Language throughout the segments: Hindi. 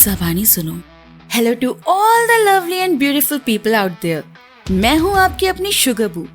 सावधानी सुनो। Hello to all the lovely and beautiful people out there. मैं हूँ आपकी अपनी शुगरबू।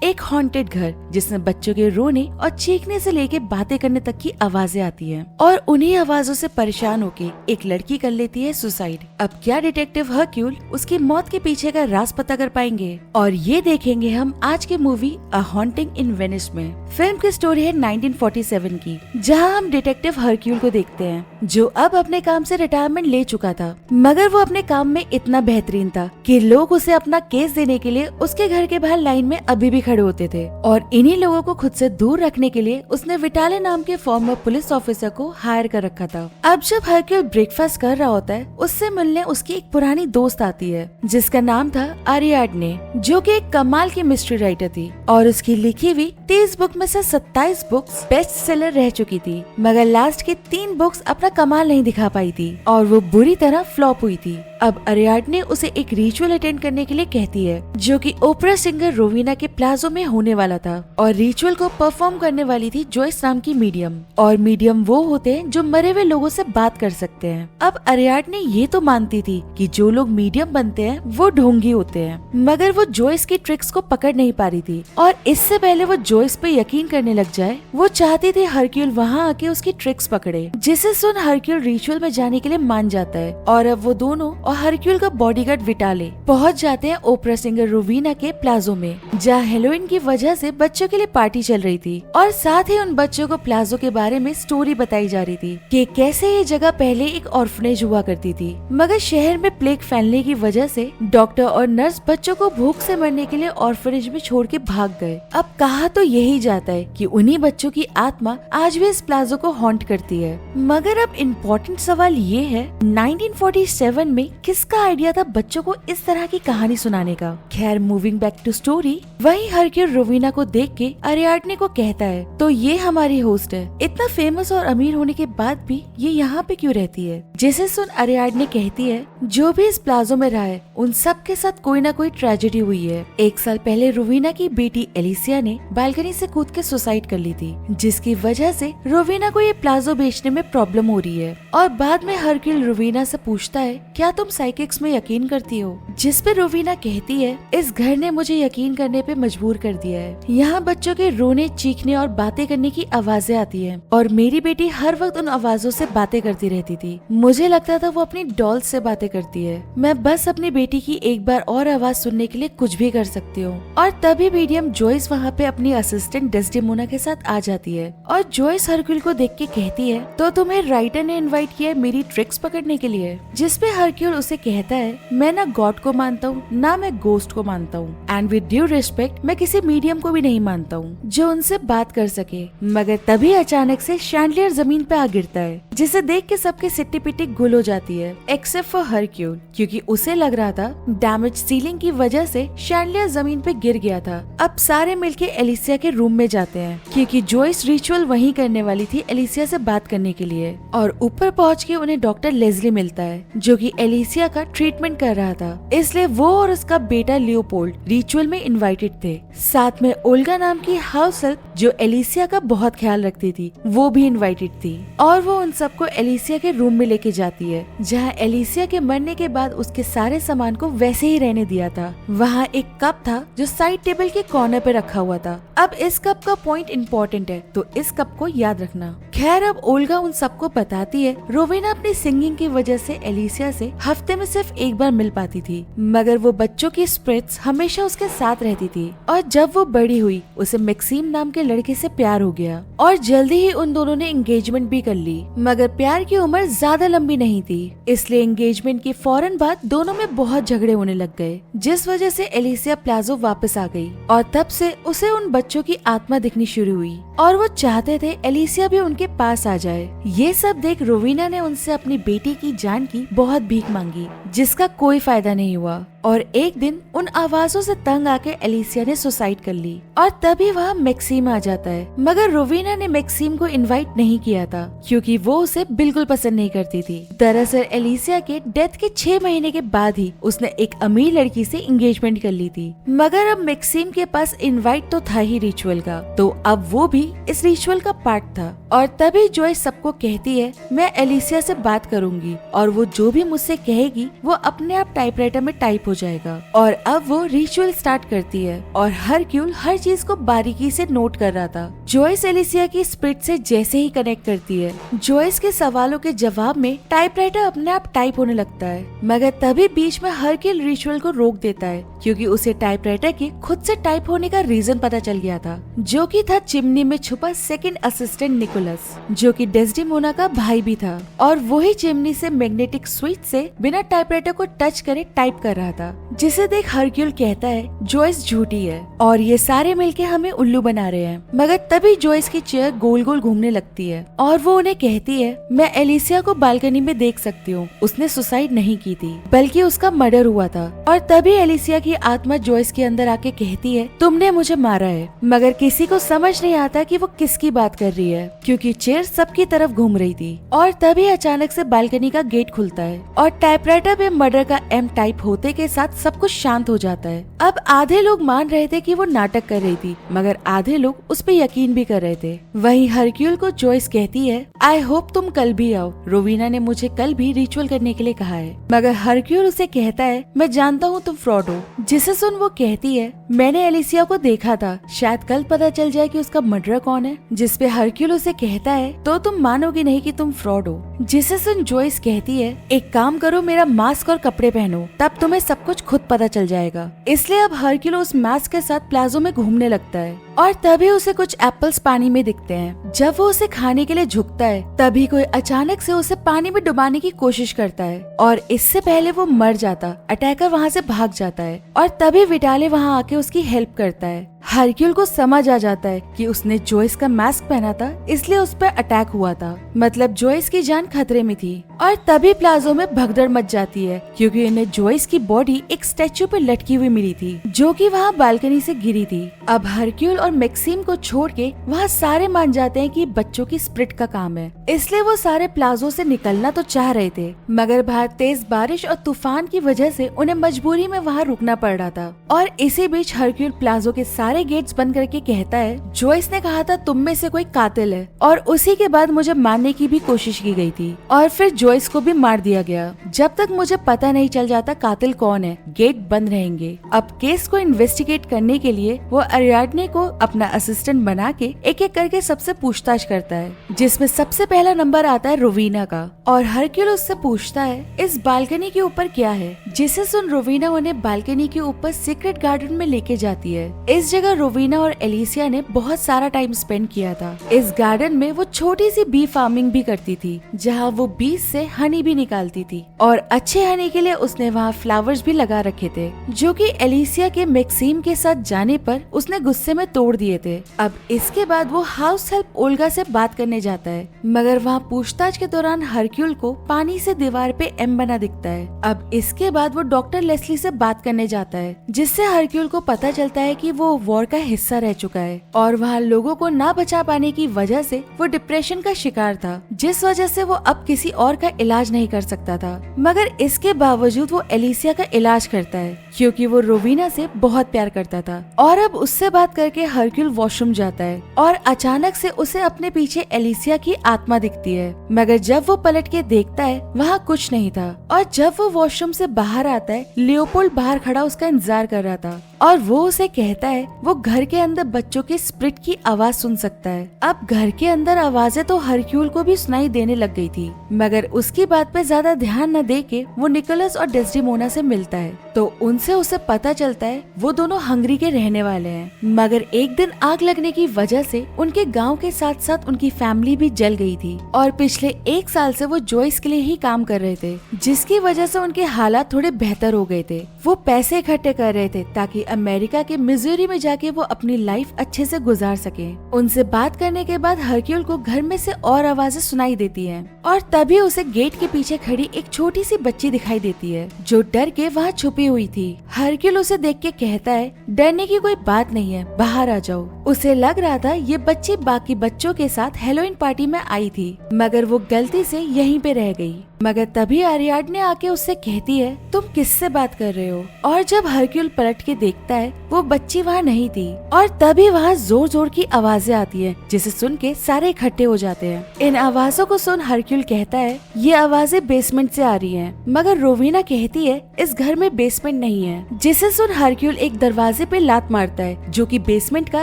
एक हॉन्टेड घर जिसमें बच्चों के रोने और चीखने से लेके बातें करने तक की आवाजें आती हैं और उन्हीं आवाजों से परेशान होके एक लड़की कर लेती है सुसाइड। अब क्या डिटेक्टिव हरक्यूल उसकी मौत के पीछे का राज पता कर पाएंगे? और ये देखेंगे हम आज की मूवी अ हॉन्टिंग इन वेनिस में। फिल्म की स्टोरी है 1947 की, जहां हम डिटेक्टिव हरक्यूल को देखते हैं जो अब अपने काम से रिटायरमेंट ले चुका था, मगर वो अपने काम में इतना बेहतरीन था कि लोग उसे अपना केस देने के लिए उसके घर के बाहर लाइन में अभी भी खड़े होते थे। और इन्हीं लोगों को खुद से दूर रखने के लिए उसने विटाले नाम के फॉर्मर पुलिस ऑफिसर को हायर कर रखा था। अब जब हरक्यूल ब्रेकफास्ट कर रहा होता है, उससे मिलने उसकी एक पुरानी दोस्त आती है जिसका नाम था अरियाडने, जो कि एक कमाल की मिस्ट्री राइटर थी और उसकी लिखी हुई 30 बुक में से 27 बुक्स बेस्ट सेलर रह चुकी थी, मगर लास्ट की 3 बुक्स अपना कमाल नहीं दिखा पाई थी और वो बुरी तरह फ्लॉप हुई थी। अब अरियाडने उसे एक रिचुअल अटेंड करने के लिए कहती है जो कि ओपरा सिंगर रोवीना के प्लाजो में होने वाला था और रिचुअल को परफॉर्म करने वाली थी जोइस नाम की मीडियम। और मीडियम वो होते हैं जो मरे हुए लोगों से बात कर सकते हैं। अब अरियाडने ये तो मानती थी कि जो लोग मीडियम बनते हैं वो ढोंगी होते हैं, मगर वो जोइस की ट्रिक्स को पकड़ नहीं पा रही थी और इससे पहले वो जोइस पे यकीन करने लग जाए, वो चाहती थी हरक्यूल वहाँ आके उसकी ट्रिक्स पकड़े, जिसे सुन हरक्यूल रिचुअल में जाने के लिए मान जाता है। और अब वो दोनों और हरक्यूल का बॉडीगार्ड विटाले पहुंच जाते हैं ओपरा सिंगर रोवीना के प्लाजो में, जहाँ हेलोइन की वजह से बच्चों के लिए पार्टी चल रही थी और साथ ही उन बच्चों को प्लाजो के बारे में स्टोरी बताई जा रही थी कि कैसे ये जगह पहले एक ऑर्फनेज हुआ करती थी, मगर शहर में प्लेग फैलने की वजह से डॉक्टर और नर्स बच्चों को भूख से मरने के लिए ऑर्फनेज में छोड़ के भाग गए। अब कहा तो यही जाता है कि उन्हीं बच्चों की आत्मा आज भी इस प्लाजो को हॉन्ट करती है। मगर अब इम्पोर्टेंट सवाल ये है, 1947 में किसका आइडिया था बच्चों को इस तरह की कहानी सुनाने का? खैर, मूविंग बैक टू स्टोरी, वही हरक्यूल रोवीना को देख के अरियाडने को कहता है, तो ये हमारी होस्ट है, इतना फेमस और अमीर होने के बाद भी ये यहाँ पे क्यों रहती है? जिसे सुन अरियाडने कहती है, जो भी इस प्लाजो में रहा है उन सब के साथ कोई ना कोई ट्रेजेडी हुई है। 1 साल पहले रोवीना की बेटी एलिसिया ने बालकनी से कूद के सुसाइड कर ली थी, जिसकी वजह से रोवीना को ये प्लाजो बेचने में प्रॉब्लम हो रही है। और बाद में हरक्यूल रोवीना से पूछता है, क्या तुम साइकिक्स में यकीन करती हो? जिस पे रोवीना कहती है, इस घर ने मुझे यकीन करने पे मजबूर कर दिया है। यहाँ बच्चों के रोने, चीखने और बातें करने की आवाजें आती हैं और मेरी बेटी हर वक्त उन आवाजों से बातें करती रहती थी। मुझे लगता था वो अपनी डॉल से बातें करती है। मैं बस अपनी बेटी की एक बार और आवाज सुनने के लिए कुछ भी कर सकती हूँ। और तभी मीडियम जोइस वहाँ पे अपनी असिस्टेंट डेस्डेमोना के साथ आ जाती है और जोइस हरक्यूल को देख के कहती है, तो तुम्हें राइटर ने इन्वाइट किया है मेरी ट्रिक्स पकड़ने के लिए? जिसपे हरक्यूल उसे कहता है, मैं ना गॉड को मानता हूँ ना मैं गोस्ट को मानता हूँ, एंड विद ड्यू रिस्पेक्ट मैं किसी मीडियम को भी नहीं मानता हूँ जो उनसे बात कर सके। मगर तभी अचानक से शैंडलियर जमीन पे आ गिरता है, जिसे देख के सबके सिट्टी पिट्टी गुल हो जाती है एक्सेप्ट फॉर हरक्यूल, क्योंकि उसे लग रहा था डैमेज सीलिंग की वजह से शैंडलियर जमीन पे गिर गया था। अब सारे मिलके एलिसिया के रूम में जाते हैं क्योंकि जोइस रिचुअल वहीं करने वाली थी एलिसिया से बात करने के लिए। और ऊपर पहुँच के उन्हें डॉक्टर लेस्ली मिलता है जो कि एलिसिया का ट्रीटमेंट कर रहा था, इसलिए वो और उसका बेटा लियोपोल्ड रिचुअल में इनवाइटेड थे। साथ में ओल्गा नाम की हाउस हेल्प जो एलिसिया का बहुत ख्याल रखती थी, वो भी इनवाइटेड थी। और वो उन सबको एलिसिया के रूम में लेके जाती है, जहाँ एलिसिया के मरने के बाद उसके सारे सामान को वैसे ही रहने दिया था। वहाँ एक कप था जो साइड टेबल के कॉर्नर पे रखा हुआ था। अब इस कप का पॉइंट इम्पोर्टेंट है, तो इस कप को याद रखना। खैर, अब ओल्गा उन सबको बताती है रोवीना अपनी सिंगिंग की वजह से एलिसिया से हफ्ते में सिर्फ एक बार मिल पाती थी, मगर वो बच्चों की स्पिरिट्स हमेशा उसके साथ रहती थी। और जब वो बड़ी हुई, उसे मैक्सिम नाम के लड़के से प्यार हो गया और जल्दी ही उन दोनों ने एंगेजमेंट भी कर ली। मगर प्यार की उम्र ज्यादा लंबी नहीं थी, इसलिए एंगेजमेंट के फौरन बाद दोनों में बहुत झगड़े होने लग गए, जिस वजह से एलिसिया प्लाजो वापस आ गई और तब से उसे उन बच्चों की आत्मा दिखनी शुरू हुई और वो चाहते थे एलिसिया भी उनके पास आ जाए। ये सब देख रोवीना ने उनसे अपनी बेटी की जान की बहुत भीख मांगी, जिसका कोई फायदा नहीं हुआ और एक दिन उन आवाजों से तंग आके एलिसिया ने सुसाइड कर ली और तभी वहाँ मैक्सिम आ जाता है। मगर रोवीना ने मैक्सिम को इनवाइट नहीं किया था क्योंकि वो उसे बिल्कुल पसंद नहीं करती थी। दरअसल एलिसिया के डेथ के 6 महीने के बाद ही उसने एक अमीर लड़की से एंगेजमेंट कर ली थी। मगर अब मैक्सिम के पास इनवाइट तो था ही रिचुअल का, तो अब वो भी इस रिचुअल का पार्ट था। और तभी जॉयस सबको कहती है मैं एलिसिया से बात करूंगी और वो जो भी मुझसे कहेगी वो अपने आप टाइपराइटर में टाइप हो जाएगा। और अब वो रिचुअल स्टार्ट करती है और हरक्यूल हर चीज को बारीकी से नोट कर रहा था। जॉयस एलिसिया की स्पिरिट से जैसे ही कनेक्ट करती है, जॉयस के सवालों के जवाब में टाइपराइटर अपने आप टाइप होने लगता है। मगर तभी बीच में हरक्यूल रिचुअल को रोक देता है क्योंकि उसे टाइपराइटर के खुद से टाइप होने का रीजन पता चल गया था, जो कि था चिमनी में छुपा सेकंड असिस्टेंट निकोलस, जो कि डेस्डेमोना का भाई भी था। और वही चिमनी से मैग्नेटिक स्विच से बिना टाइपराइटर को टच करे टाइप कर रहा था, जिसे देख हरक्यूल कहता है जॉयस झूठी है और ये सारे मिलके हमें उल्लू बना रहे हैं। मगर तभी जॉयस की चेयर गोल गोल घूमने लगती है और वो उन्हें कहती है मैं एलिसिया को बालकनी में देख सकती हूँ, उसने सुसाइड नहीं की थी बल्कि उसका मर्डर हुआ था। और तभी एलिसिया की आत्मा जॉयस के अंदर आके कहती है तुमने मुझे मारा है। मगर किसी को समझ नहीं आता कि वो किसकी बात कर रही है क्योंकि चेयर सबकी तरफ घूम रही थी। और तभी अचानक से बालकनी का गेट खुलता है और टाइपराइटर पे मर्डर का एम टाइप होते के साथ सब कुछ शांत हो जाता है। अब आधे लोग मान रहे थे कि वो नाटक कर रही थी, मगर आधे लोग उस पे यकीन भी कर रहे थे। वहीं हरक्यूल को जॉयस कहती है आई होप तुम कल भी आओ, रोवीना ने मुझे कल भी रिचुअल करने के लिए कहा है। मगर हरक्यूल उसे कहता है मैं जानता हूँ तुम फ्रॉड हो, जिसे सुन वो कहती है मैंने एलिसिया को देखा था, शायद कल पता चल जाए कि उसका मर्डर कौन है। जिसपे हरक्यूल उसे कहता है तो तुम मानोगे नहीं कि तुम फ्रॉड हो। जिसे सुन जॉयस कहती है एक काम करो मेरा मास्क और कपड़े पहनो, तब तुम्हें सब कुछ खुद पता चल जाएगा। इसलिए अब हरक्यूल उस मास्क के साथ प्लाजो में घूमने लगता है और तभी उसे कुछ एप्पल्स पानी में दिखते हैं। जब वो उसे खाने के लिए झुकता है तभी कोई अचानक से उसे पानी में डुबाने की कोशिश करता है और इससे पहले वो मर जाता, अटैकर वहाँ से भाग जाता है और तभी विटाले वहाँ आके उसकी हेल्प करता है। हरक्यूल को समझ आ जाता है कि उसने जॉयस का मास्क पहना था इसलिए उस पर अटैक हुआ था, मतलब जॉयस की जान खतरे में थी। और तभी प्लाजो में भगदड़ मच जाती है क्योंकि इन्हें जॉयस की बॉडी एक स्टैचू पे लटकी हुई मिली थी जो कि वहाँ बालकनी से गिरी थी। अब हरक्यूल और मैक्सिम को छोड़ के वहाँ सारे मान जाते हैं कि बच्चों की स्प्रिट का काम है, इसलिए वो सारे प्लाजो से निकलना तो चाह रहे थे, मगर बाहर तेज बारिश और तूफान की वजह से उन्हें मजबूरी में वहाँ रुकना पड़ रहा था। और इसी बीच हरक्यूल प्लाजो के सारे गेट्स बंद करके कहता है जॉयस ने कहा था तुम में से कोई कातिल है और उसी के बाद मुझे मारने की भी कोशिश की गई थी और फिर जॉयस को भी मार दिया गया। जब तक मुझे पता नहीं चल जाता कातिल कौन है गेट बंद रहेंगे। अब केस को इन्वेस्टिगेट करने के लिए वो अरियाडने को अपना असिस्टेंट बना के एक एक करके सबसे पूछताछ करता है, जिसमें सबसे पहला नंबर आता है रोवीना का। और हरक्यूल उससे पूछता है इस बालकनी के ऊपर क्या है, जिसे सुन रोवीना उन्हें बालकनी के ऊपर सीक्रेट गार्डन में लेके जाती है। इस जगह रोवीना और एलिसिया ने बहुत सारा टाइम स्पेंड किया था। इस गार्डन में वो छोटी सी बी फार्मिंग भी करती थी जहाँ वो बीज से हनी भी निकालती थी और अच्छे हनी के लिए उसने वहाँ फ्लावर्स भी लगा रखे थे जो कि एलिसिया के मैक्सिम के साथ जाने पर उसने गुस्से में तोड़ दिए थे। अब इसके बाद वो हाउस हेल्प ओल्गा से बात करने जाता है, मगर वहाँ पूछताछ के दौरान हरक्यूल को पानी से दीवार पे एम बना दिखता है। अब इसके बाद वो डॉक्टर लेस्ली से बात करने जाता है, जिससे हरक्यूल को पता चलता है कि वो वॉर का हिस्सा रह चुका है और वहाँ लोगों को ना बचा पाने की वजह से वो डिप्रेशन का शिकार था, जिस वजह से वो अब किसी और का इलाज नहीं कर सकता था। मगर इसके बावजूद वो एलिसिया का इलाज करता है क्योंकि वो रोवीना से बहुत प्यार करता था। और अब उससे बात करके हरक्यूल वॉशरूम जाता है और अचानक से उसे अपने पीछे एलिसिया की आत्मा दिखती है, मगर जब वो पलट के देखता है वहाँ कुछ नहीं था। और जब वो वॉशरूम से बाहर आता है लियोपोल्ड बाहर खड़ा उसका इंतजार कर रहा था और वो उसे कहता है वो घर के अंदर बच्चों के स्प्रिट की आवाज सुन सकता है। अब घर के अंदर आवाजें तो हरक्यूल को भी सुनाई देने लग गई थी, मगर उसकी बात पे ज्यादा ध्यान न दे के वो निकोलस और डेस्डेमोना से मिलता है तो उनसे उसे पता चलता है वो दोनों हंगरी के रहने वाले हैं। मगर एक दिन आग लगने की वजह से उनके गांव के साथ साथ उनकी फैमिली भी जल गई थी और पिछले 1 साल से वो जॉयस के लिए ही काम कर रहे थे, जिसकी वजह से उनके हालात थोड़े बेहतर हो गए थे। वो पैसे इकट्ठे कर रहे थे ताकि अमेरिका के मिजूरी में जाके वो अपनी लाइफ अच्छे से गुजार सके। उनसे बात करने के बाद हरक्यूल को घर में से और आवाजें सुनाई देती हैं और तभी उसे गेट के पीछे खड़ी एक छोटी सी बच्ची दिखाई देती है जो डर के वहाँ छुपी छुपी हुई थी। हरक्यूल उसे देख के कहता है, डरने की कोई बात नहीं है, बाहर आ जाओ। उसे लग रहा था ये बच्ची बाकी बच्चों के साथ हैलोवीन पार्टी में आई थी, मगर वो गलती से यहीं पे रह गई। मगर तभी अरियाडने आके उससे कहती है, तुम किससे बात कर रहे हो? और जब हरक्यूल पलट के देखता है, वो बच्ची वहाँ नहीं थी। और तभी वहाँ जोर जोर की आवाजें आती हैं, जिसे सुन के सारे इकट्ठे हो जाते हैं। इन आवाजों को सुन हरक्यूल कहता है, ये आवाजें बेसमेंट से आ रही हैं। मगर रोवीना कहती है, इस घर में बेसमेंट नहीं है। जिसे सुन हरक्यूल एक दरवाजे पे लात मारता है, जो कि बेसमेंट का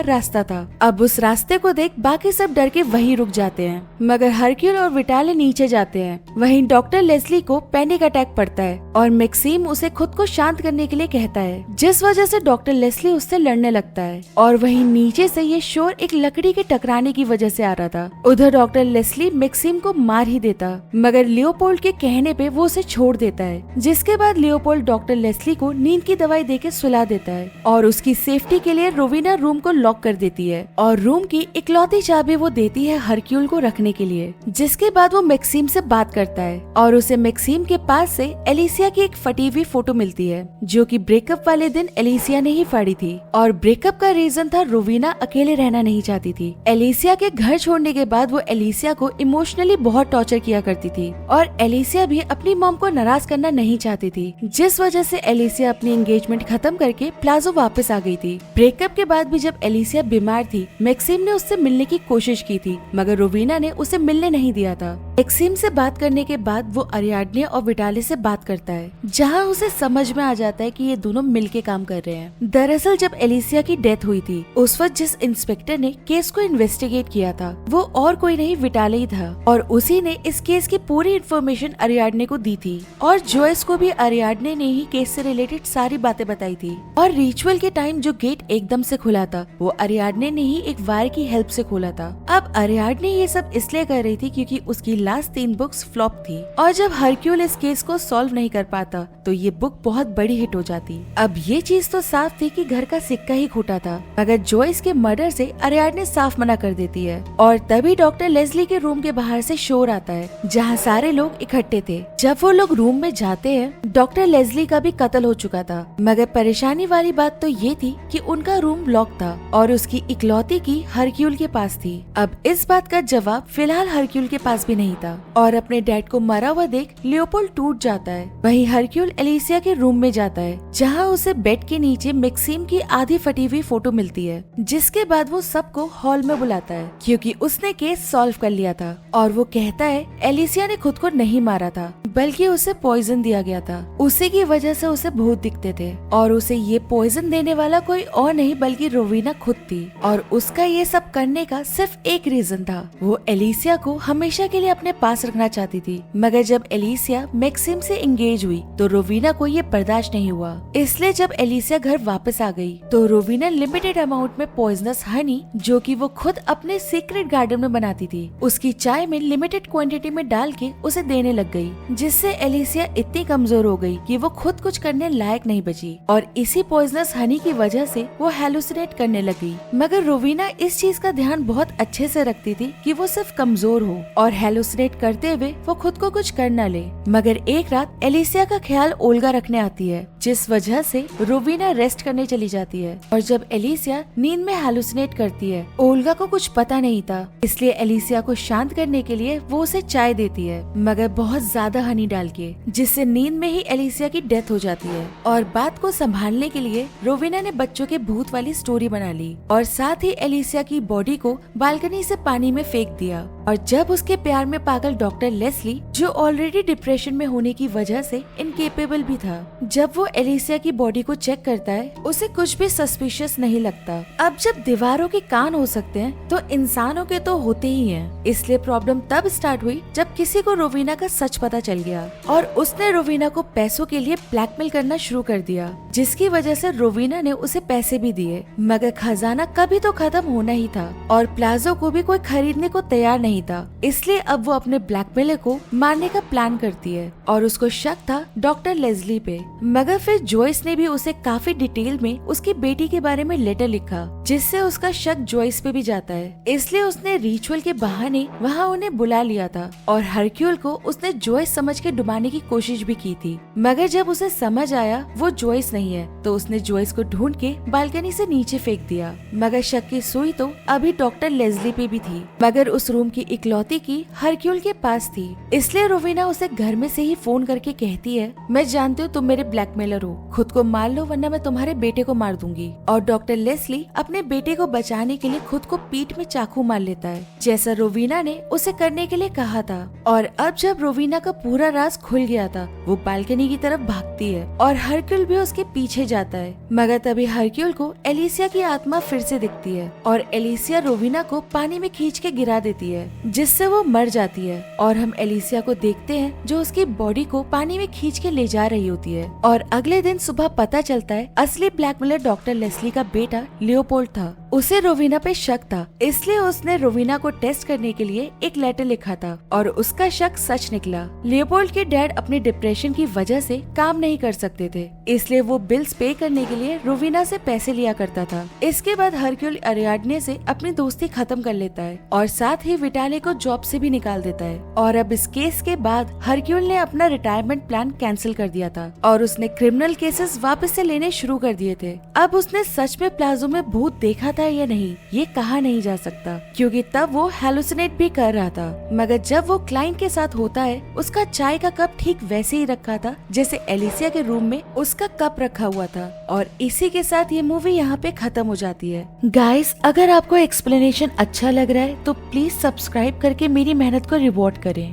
रास्ता था। अब उस रास्ते को देख बाकी सब डर के वहीं रुक जाते हैं। मगर हरक्यूल और विटाली नीचे जाते हैं। वहीं डॉक्टर लेस्ली को पैनिक अटैक पड़ता है और मैक्सिम उसे खुद को शांत करने के लिए कहता है, जिस वजह से डॉक्टर लेस्ली उससे लड़ने लगता है। और वहीं नीचे से ये शोर एक लकड़ी के टकराने की वजह से आ रहा था। उधर डॉक्टर लेस्ली मैक्सिम को मार ही देता, मगर लियोपोल्ड के कहने पे वो उसे छोड़ देता है। जिसके बाद लियोपोल्ड डॉक्टर लेस्ली को नींद की दवाई देके सुला देता है और उसकी सेफ्टी के लिए रोवीना रूम को लॉक कर देती है और रूम की इकलौती चाबी वो देती है हरक्यूल को रखने के लिए। जिसके बाद वो मैक्सिम से बात करता है और उसे मैक्सिम के पास से एलिसिया की एक फटी हुई फोटो मिलती है, जो कि ब्रेकअप वाले दिन एलिसिया ने ही फाड़ी थी। और ब्रेकअप का रीजन था रोवीना अकेले रहना नहीं चाहती थी। एलिसिया के घर छोड़ने के बाद वो एलिसिया को इमोशनली बहुत टॉर्चर किया करती थी और एलिसिया भी अपनी मॉम को नाराज करना नहीं चाहती थी, जिस वजह से एलिसिया अपनी एंगेजमेंट खत्म करके प्लाजो वापस आ गई थी। ब्रेकअप के बाद भी जब एलिसिया बीमार थी, मैक्सिम ने उससे मिलने की कोशिश की थी, मगर रोवीना ने उसे मिलने नहीं दिया था। मैक्सिम से बात करने के बाद वो अरियाडने और विटाली से बात करता है, जहाँ उसे समझ में आ जाता है कि ये दोनों मिलके काम कर रहे हैं। दरअसल जब एलिसिया की डेथ हुई थी, उस वक्त जिस इंस्पेक्टर ने केस को इन्वेस्टिगेट किया था, वो और कोई नहीं विटाली ही था और उसी ने इस केस की पूरी इन्फॉर्मेशन अरियाडने को दी थी। और जोइस को भी अरियाडने ने ही केस से रिलेटेड सारी बातें बताई थी। और रिचुअल के टाइम जो गेट एकदम से खुला था, वो अरियाडने ने ही एक वायर की हेल्प से खोला था। अब अरियाडने ये सब इसलिए कर रही थी क्योंकि उसकी लास्ट 3 बुक्स फ्लॉप थी और जब हरक्यूल इस केस को सॉल्व नहीं कर पाता तो ये बुक बहुत बड़ी हिट हो जाती। अब ये चीज तो साफ थी कि घर का सिक्का ही खोटा था, मगर जोइस के मर्डर से अरियाडने साफ मना कर देती है। और तभी डॉक्टर लेस्ली के रूम के बाहर से शोर आता है, जहाँ सारे लोग इकट्ठे थे। जब वो लोग रूम में जाते हैं, डॉक्टर लेस्ली का भी कत्ल हो चुका था, मगर परेशानी वाली बात तो ये थी कि उनका रूम लॉक था और उसकी इकलौती की हरक्यूल के पास थी। अब इस बात का जवाब फिलहाल हरक्यूल के पास भी नहीं था और अपने डैड को मरा हुआ देख लियोपोल्ड टूट जाता है। वहीं हरक्यूल एलिसिया के रूम में जाता है, जहां उसे बेड के नीचे मैक्सिम की आधी फटी हुई फोटो मिलती है। जिसके बाद वो सबको हॉल में बुलाता है क्योंकि उसने केस सॉल्व कर लिया था और वो कहता है एलिसिया ने खुद को नहीं मारा था, बल्कि उसे पॉइजन दिया गया था। उसी की वजह से उसे भूत दिखते थे और उसे ये पॉइजन देने वाला कोई और नहीं बल्कि रोवीना खुद थी। और उसका ये सब करने का सिर्फ एक रीजन था, वो एलिसिया को हमेशा के लिए अपने पास रखना चाहती थी। मगर जब एलिसिया मैक्सिम से एंगेज हुई तो रोवीना को ये बर्दाश्त नहीं हुआ। इसलिए जब एलिसिया घर वापस आ गई तो रोवीना लिमिटेड अमाउंट में पॉइजनस हनी, जो कि वो खुद अपने सीक्रेट गार्डन में बनाती थी, उसकी चाय में लिमिटेड क्वांटिटी में डाल के उसे देने लग गई, जिससे एलिसिया इतनी कमजोर हो गई कि वो खुद कुछ करने लायक नहीं बची और इसी पॉइजनस हनी की वजह से वो हेलुसिनेट करने लगी। मगर रोवीना इस चीज का ध्यान बहुत अच्छे से रखती थी कि वो सिर्फ कमजोर हो और हेलुसिनेट करते हुए वो खुद को कुछ कर न ले। मगर एक रात एलिसिया का ख्याल ओल्गा रखने आती है, जिस वजह से रोवीना रेस्ट करने चली जाती है। और जब एलिसिया नींद में हेलुसिनेट करती है, ओल्गा को कुछ पता नहीं था, इसलिए एलिसिया को शांत करने के लिए वो उसे चाय देती है, मगर बहुत ज्यादा हनी डाल के, जिससे नींद में ही एलिसिया की डेथ हो जाती है। और बात को संभालने के लिए रोवीना ने बच्चों के भूत वाली स्टोरी बना ली और साथ ही एलिसिया की बॉडी को बालकनी से पानी में फेंक दिया। और जब उसके प्यार में पागल डॉक्टर लेस्ली, जो ऑलरेडी डिप्रेशन में होने की वजह से इनकेपेबल भी था, जब वो एलिसिया की बॉडी को चेक करता है, उसे कुछ भी सस्पिशियस नहीं लगता। अब जब दीवारों के कान हो सकते हैं तो इंसानों के तो होते ही हैं, इसलिए प्रॉब्लम तब स्टार्ट हुई जब किसी को रोवीना का सच पता चल गया और उसने रोवीना को पैसों के लिए ब्लैकमेल करना शुरू कर दिया, जिसकी वजह से रोवीना ने उसे पैसे भी दिए। मगर खजाना कभी तो खत्म होना ही था और प्लाजो को भी कोई खरीदने को तैयार नहीं था, इसलिए अब वो अपने ब्लैकमेलर को मारने का प्लान करती है और उसको शक था डॉक्टर लेस्ली पे। मगर फिर जॉयस ने भी उसे काफी डिटेल में उसकी बेटी के बारे में लेटर लिखा, जिससे उसका शक जॉयस पे भी जाता है। इसलिए उसने रिचुअल के बहाने वहाँ उन्हें बुला लिया था और हरक्यूल को उसने जॉयस समझ के डुबाने की कोशिश भी की थी। मगर जब उसे समझ आया वो जॉयस नहीं है, तो उसने जॉयस को ढूंढ के बालकनी से नीचे फेंक दिया। मगर शक की सुई तो अभी डॉक्टर लेस्ली पे भी थी, मगर उस रूम की इकलौती की हरक्यूल के पास थी। इसलिए रोवीना उसे घर में से ही फोन करके कहती है, मैं जानती हूँ तुम मेरे ब्लैकमेलर हो, खुद को मार लो वरना मैं तुम्हारे बेटे को मार दूंगी। और डॉक्टर लेस्ली अपने बेटे को बचाने के लिए खुद को पीठ में चाकू मार लेता है, जैसा रोवीना ने उसे करने के लिए कहा था। और अब जब रोवीना का पूरा राज खुल गया था, वो बालकनी की तरफ भागती है और हरक्यूल भी उसके पीछे जाता है। मगर तभी हरक्यूल को एलिसिया की आत्मा फिर से दिखती है और एलिसिया रोवीना को पानी में खींच के गिरा देती है, जिससे वो मर जाती है। और हम एलिसिया को देखते हैं जो उसकी बॉडी को पानी में खींच के ले जा रही होती है। और अगले दिन सुबह पता चलता है असली ब्लैकमेलर डॉक्टर लेस्ली का बेटा लियोपोल्ड था। उसे रोवीना पे शक था, इसलिए उसने रोवीना को टेस्ट करने के लिए एक लेटर लिखा था और उसका शक सच निकला। लियोपोल्ड के डैड अपने डिप्रेशन की वजह से काम नहीं कर सकते थे, इसलिए वो बिल्स पे करने के लिए रोवीना से पैसे लिया करता था। इसके बाद हरक्यूल अरियाडने से अपनी दोस्ती खत्म कर लेता है और साथ ही विटाले को जॉब से भी निकाल देता है। और अब इस केस के बाद हरक्यूल ने अपना रिटायरमेंट प्लान कैंसिल कर दिया था और उसने क्रिमिनल केसेस वापस से लेने शुरू कर दिए थे। अब उसने सच में प्लाजो में भूत देखा था या नहीं ये कहा नहीं जा सकता, क्योंकि तब वो हेलुसिनेट भी कर रहा था। मगर जब वो क्लाइंट के साथ होता है, उसका चाय का कप ठीक वैसे ही रखा था जैसे एलिसिया के रूम में उसका कप रखा हुआ था। और इसी के साथ ये मूवी यहाँ पे खत्म हो जाती है। गाइस, अगर आपको एक्सप्लेनेशन अच्छा लग रहा है तो प्लीज सब्सक्राइब करके मेरी मेहनत को रिवॉर्ड करें।